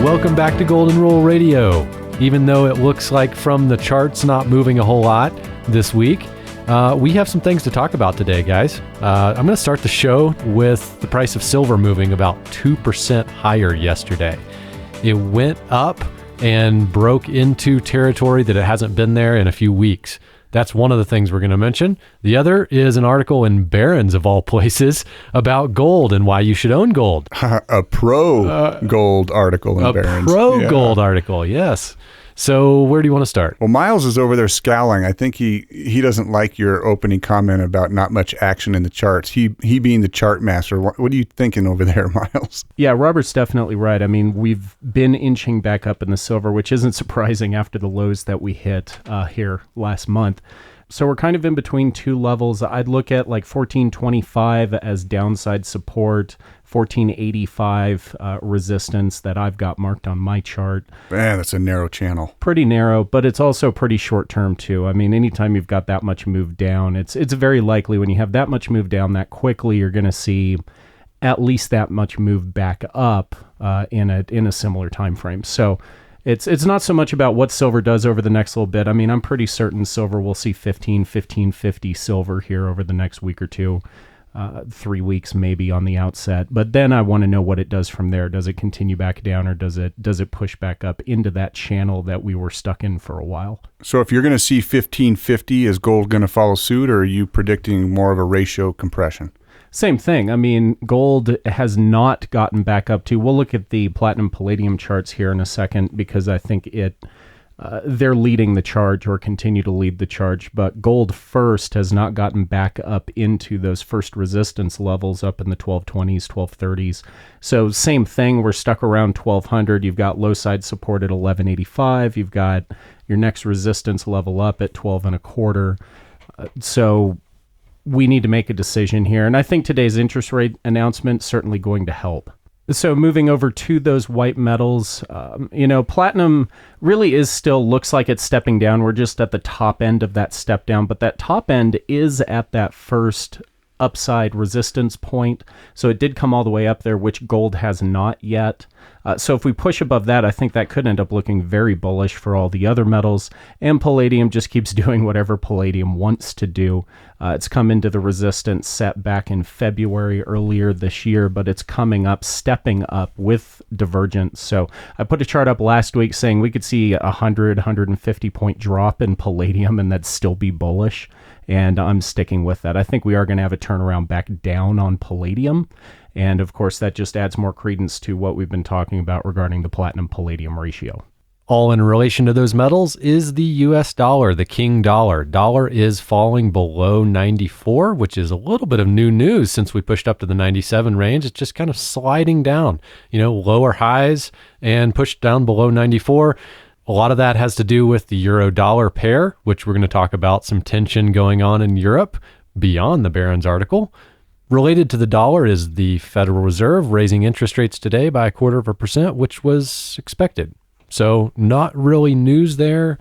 Welcome back to Golden Rule Radio. Even though it looks like from the charts not moving a whole lot this week, we have some things to talk about today, guys. I'm going to start the show with the price of silver moving about 2% higher yesterday. It went up and broke into territory that it hasn't been there in a few weeks. That's one of the things we're going to mention. The other is an article in Barron's, of all places, about gold and why you should own gold. A pro-gold article in Barron's. A pro-gold article, yes. So where do you want to start? Well, Miles is over there scowling. I think he doesn't like your opening comment about not much action in the charts. He being the chart master. What are you thinking over there, Miles? Yeah, Robert's definitely right. I mean, we've been inching back up in the silver, which isn't surprising after the lows that we hit here last month. So we're kind of in between two levels. I'd look at like 1425 as downside support, 1485 resistance that I've got marked on my chart. Man, that's a narrow channel. Pretty narrow, but it's also pretty short term too. I mean, anytime you've got that much move down, it's very likely when you have that much move down that quickly, you're going to see at least that much move back up in a similar time frame. So it's not so much about what silver does over the next little bit. I mean, I'm pretty certain silver will see 1550 silver here over the next week or two. 3 weeks maybe on the outset, but then I want to know what it does from there. Does it continue back down, or does it push back up into that channel that we were stuck in for a while? So if you're going to see 1550, is gold going to follow suit, or are you predicting more of a ratio compression? Same thing. I mean, gold has not gotten back up to, we'll look at the platinum palladium charts here in a second, because I think they're leading the charge or continue to lead the charge, but gold first has not gotten back up into those first resistance levels up in the 1220s, 1230s. So same thing, we're stuck around 1200. You've got low side support at 1185. You've got your next resistance level up at 12 and a quarter. So we need to make a decision here. And I think today's interest rate announcement certainly going to help. So moving over to those white metals, platinum really looks like it's stepping down. We're just at the top end of that step down, but that top end is at that first upside resistance point. So it did come all the way up there, which gold has not yet. So if we push above that, I think that could end up looking very bullish for all the other metals. And palladium just keeps doing whatever palladium wants to do. It's come into the resistance set back in February earlier this year, but it's coming up, stepping up with divergence. So I put a chart up last week saying we could see 150 point drop in palladium and that'd still be bullish. And I'm sticking with that. I think we are going to have a turnaround back down on palladium. And of course, that just adds more credence to what we've been talking about regarding the platinum-palladium ratio. All in relation to those metals is the US dollar, the king dollar. Dollar is falling below 94, which is a little bit of new news since we pushed up to the 97 range. It's just kind of sliding down, lower highs and pushed down below 94. A lot of that has to do with the euro-dollar pair, which we're going to talk about some tension going on in Europe beyond the Barron's article. Related to the dollar is the Federal Reserve raising interest rates today by 0.25%, which was expected. So not really news there,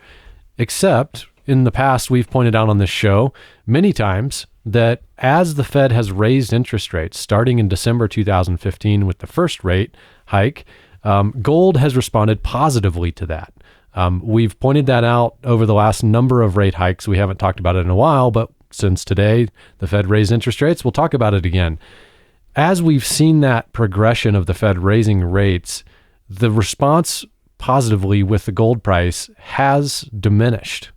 except in the past we've pointed out on this show many times that as the Fed has raised interest rates starting in December 2015 with the first rate hike, gold has responded positively to that. We've pointed that out over the last number of rate hikes. We haven't talked about it in a while, but since today the Fed raised interest rates, we'll talk about it again. As we've seen that progression of the Fed raising rates, the response positively with the gold price has diminished.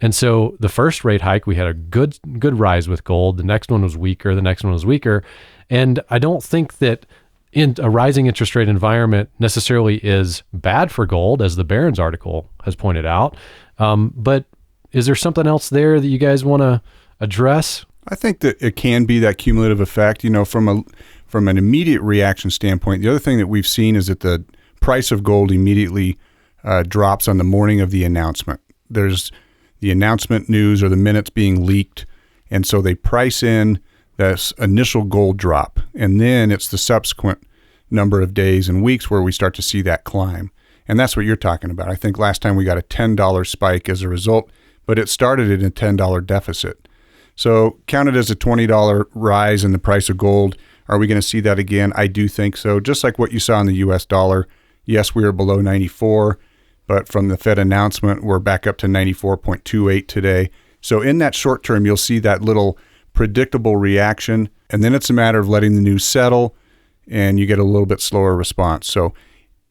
And so the first rate hike, we had a good rise with gold. The next one was weaker. The next one was weaker. And I don't think that in a rising interest rate environment necessarily is bad for gold, as the Barron's article has pointed out. But is there something else there that you guys want to address? I think that it can be that cumulative effect, from an immediate reaction standpoint. The other thing that we've seen is that the price of gold immediately drops on the morning of the announcement. There's the announcement news or the minutes being leaked, and so they price in this initial gold drop, and then it's the subsequent number of days and weeks where we start to see that climb. And that's what you're talking about. I think last time we got a $10 spike as a result, but it started at a $10 deficit. So count it as a $20 rise in the price of gold. Are we going to see that again? I do think so. Just like what you saw in the US dollar, Yes, we are below 94, but from the Fed announcement, we're back up to 94.28 today. So in that short term, you'll see that little predictable reaction, and then it's a matter of letting the news settle, and you get a little bit slower response. So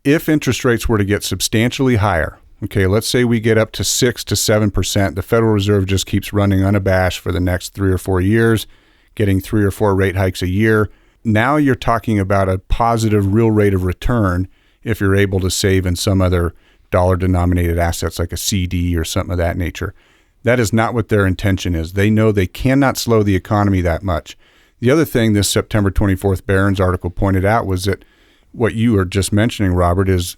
if interest rates were to get substantially higher, okay, let's say we get up to 6 to 7%, the Federal Reserve just keeps running unabashed for the next 3 or 4 years, getting 3 or 4 rate hikes a year. Now you're talking about a positive real rate of return if you're able to save in some other dollar-denominated assets like a CD or something of that nature. That is not what their intention is. They know they cannot slow the economy that much. The other thing this September 24th Barron's article pointed out was that what you were just mentioning, Robert, is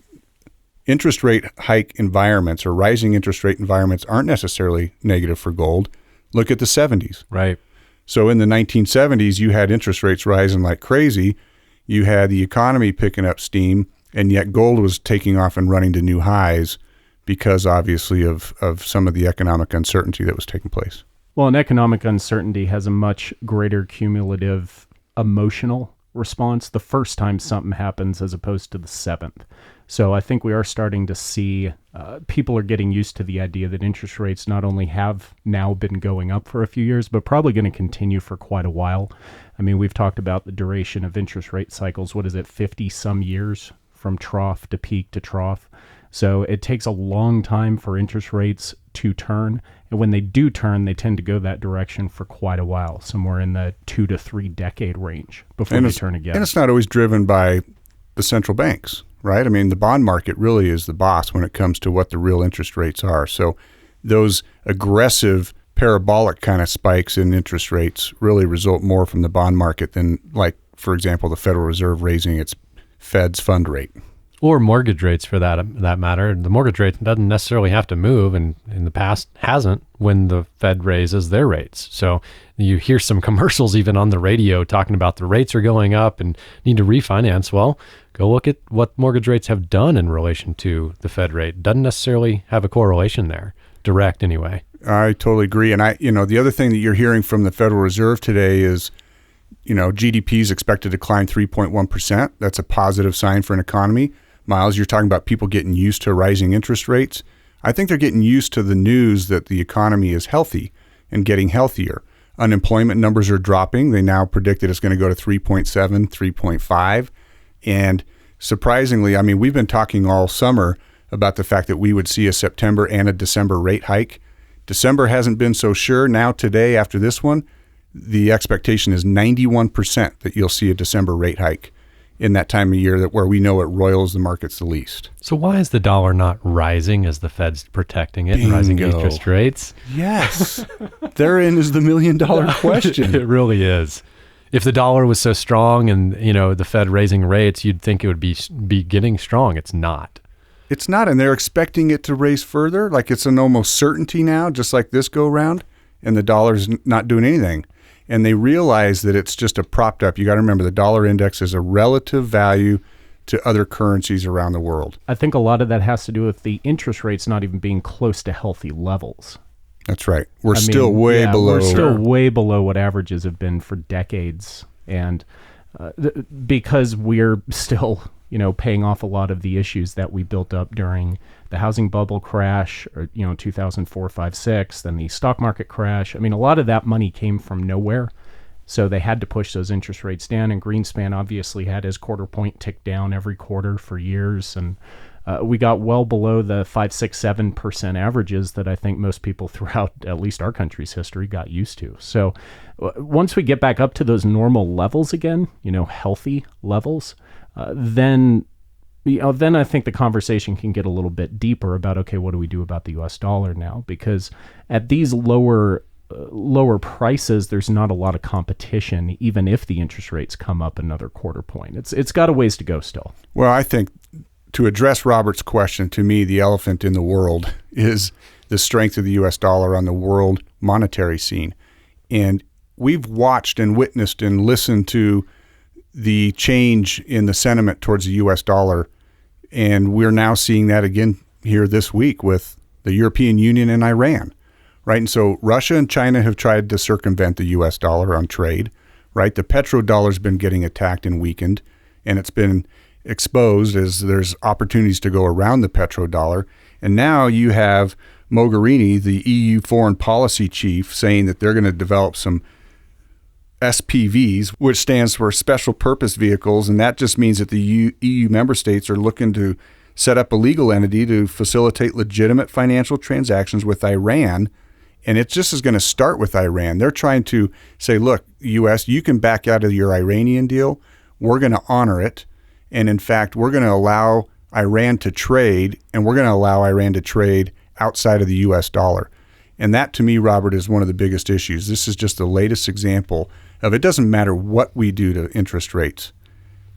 interest rate hike environments or rising interest rate environments aren't necessarily negative for gold. Look at the 70s. Right. So in the 1970s, you had interest rates rising like crazy. You had the economy picking up steam, and yet gold was taking off and running to new highs because obviously of some of the economic uncertainty that was taking place. Well, and economic uncertainty has a much greater cumulative emotional response the first time something happens as opposed to the seventh. So I think we are starting to see people are getting used to the idea that interest rates not only have now been going up for a few years, but probably going to continue for quite a while. I mean, we've talked about the duration of interest rate cycles. What is it, 50 some years from trough to peak to trough? So it takes a long time for interest rates to turn. And when they do turn, they tend to go that direction for quite a while, somewhere in the 2 to 3 decade range before they turn again. And it's not always driven by the central banks, right? I mean, the bond market really is the boss when it comes to what the real interest rates are. So those aggressive parabolic kind of spikes in interest rates really result more from the bond market than, like, for example, the Federal Reserve raising its Fed's fund rate. Or mortgage rates, for that matter. The mortgage rate doesn't necessarily have to move, and in the past hasn't when the Fed raises their rates. So you hear some commercials even on the radio talking about the rates are going up and need to refinance. Well, go look at what mortgage rates have done in relation to the Fed rate. Doesn't necessarily have a correlation there, direct anyway. I totally agree. And the other thing that you're hearing from the Federal Reserve today is, GDP is expected to climb 3.1%. That's a positive sign for an economy. Miles, you're talking about people getting used to rising interest rates. I think they're getting used to the news that the economy is healthy and getting healthier. Unemployment numbers are dropping. They now predict that it's going to go to 3.7, 3.5. And surprisingly, I mean, we've been talking all summer about the fact that we would see a September and a December rate hike. December hasn't been so sure. Now today, after this one, the expectation is 91% that you'll see a December rate hike in that time of year where we know it roils the markets the least. So why is the dollar not rising as the Fed's protecting it and rising interest rates? Yes. Therein is the $1 million question. It really is. If the dollar was so strong and, the Fed raising rates, you'd think it would be getting strong. It's not. It's not, and they're expecting it to raise further. Like it's an almost certainty now, just like this go round, and the dollar's not doing anything. And they realize that it's just a propped up. You got to remember the dollar index is a relative value to other currencies around the world. I think a lot of that has to do with the interest rates not even being close to healthy levels. That's right. We're still way below. We're still way below what averages have been for decades. And because we're still, paying off a lot of the issues that we built up during the housing bubble crash, or 2004, 5, 6, then the stock market crash. I mean, a lot of that money came from nowhere. So they had to push those interest rates down, and Greenspan obviously had his quarter point tick down every quarter for years. And we got well below the 5, 6, 7% averages that I think most people throughout at least our country's history got used to. So once we get back up to those normal levels again, healthy levels, then I think the conversation can get a little bit deeper about, okay, what do we do about the U.S. dollar now? Because at these lower prices, there's not a lot of competition, even if the interest rates come up another quarter point. It's got a ways to go still. Well, I think to address Robert's question, to me, the elephant in the world is the strength of the U.S. dollar on the world monetary scene. And we've watched and witnessed and listened to the change in the sentiment towards the U.S. dollar. And we're now seeing that again here this week with the European Union and Iran, right? And so Russia and China have tried to circumvent the U.S. dollar on trade, right? The petrodollar's been getting attacked and weakened, and it's been exposed as there's opportunities to go around the petrodollar. And now you have Mogherini, the EU foreign policy chief, saying that they're going to develop some SPVs, which stands for special purpose vehicles. And that just means that the EU member states are looking to set up a legal entity to facilitate legitimate financial transactions with Iran. And it just is going to start with Iran. They're trying to say, look, U.S., you can back out of your Iranian deal. We're going to honor it. And in fact, we're going to allow Iran to trade, and we're going to allow Iran to trade outside of the U.S. dollar. And that, to me, Robert, is one of the biggest issues. This is just the latest example of it doesn't matter what we do to interest rates.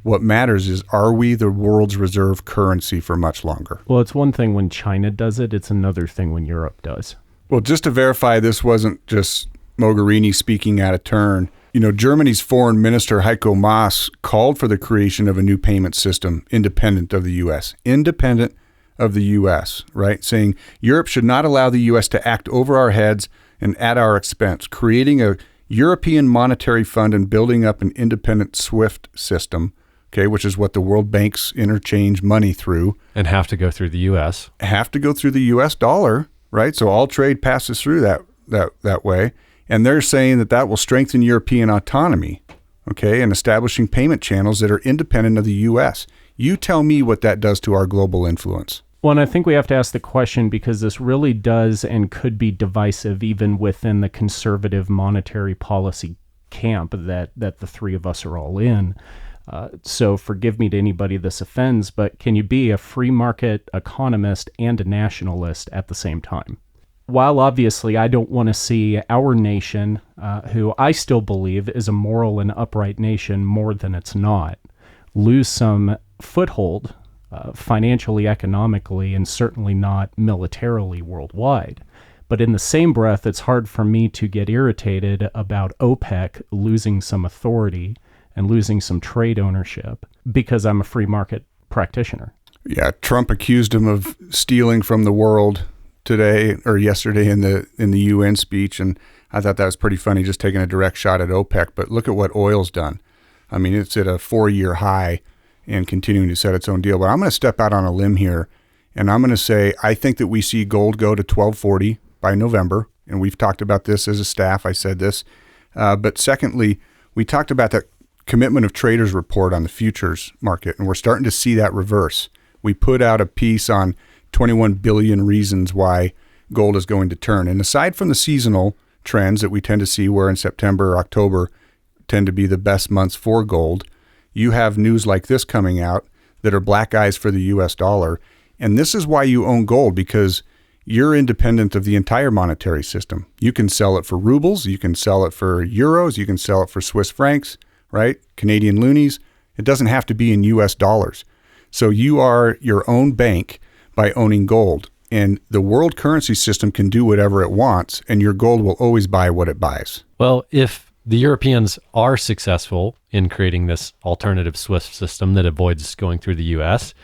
What matters is, are we the world's reserve currency for much longer? Well, it's one thing when China does it. It's another thing when Europe does. Well, just to verify, this wasn't just Mogherini speaking out of turn. Germany's foreign minister, Heiko Maas, called for the creation of a new payment system independent of the U.S. Independent of the U.S., right? Saying Europe should not allow the U.S. to act over our heads and at our expense, creating a European monetary fund and building up an independent SWIFT system, okay, which is what the World Banks interchange money through. And have to go through the U.S. Have to go through the U.S. dollar, right? So all trade passes through that way. And they're saying that will strengthen European autonomy, okay, and establishing payment channels that are independent of the U.S. You tell me what that does to our global influence. Well, and I think we have to ask the question, because this really does and could be divisive even within the conservative monetary policy camp that the three of us are all in. So forgive me to anybody this offends, but can you be a free market economist and a nationalist at the same time? While obviously I don't want to see our nation, who I still believe is a moral and upright nation more than it's not, lose some foothold financially, economically, and certainly not militarily worldwide. But in the same breath, it's hard for me to get irritated about OPEC losing some authority and losing some trade ownership because I'm a free market practitioner. Yeah, Trump accused him of stealing from the world today or yesterday in the UN speech, and I thought that was pretty funny, just taking a direct shot at OPEC. But look at what oil's done. I mean, it's at a 4-year high and continuing to set its own deal. But I'm going to step out on a limb here, and I'm going to say I think that we see gold go to $1,240 by November, and we've talked about this as a staff. I said this. But secondly, we talked about that commitment of traders report on the futures market, and we're starting to see that reverse. We put out a piece on 21 billion reasons why gold is going to turn. And aside from the seasonal trends that we tend to see, where in September or October tend to be the best months for gold, you have news like this coming out that are black eyes for the U.S. dollar. And this is why you own gold, because you're independent of the entire monetary system. You can sell it for rubles, you can sell it for euros, you can sell it for Swiss francs, right? Canadian loonies. It doesn't have to be in U.S. dollars. So you are your own bank by owning gold, and the world currency system can do whatever it wants, and your gold will always buy what it buys. Well, if the Europeans are successful in creating this alternative SWIFT system that avoids going through the U.S.,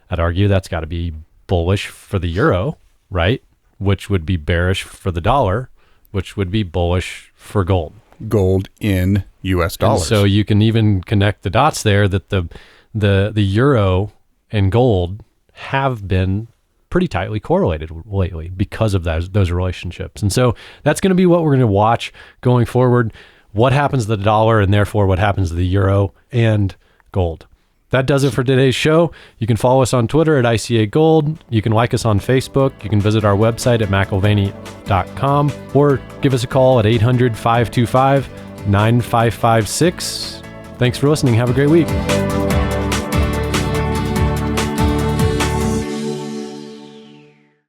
I'd argue that's got to be bullish for the euro, right? Which would be bearish for the dollar, which would be bullish for gold. Gold in U.S. dollars. And so you can even connect the dots there that the euro and gold have been pretty tightly correlated lately because of those relationships. And so that's going to be what we're going to watch going forward. What happens to the dollar, and therefore what happens to the euro and gold. That does it for today's show. You can follow us on Twitter at ICA Gold. You can like us on Facebook. You can visit our website at McAlvany.com or give us a call at 800-525-9556. Thanks for listening. Have a great week.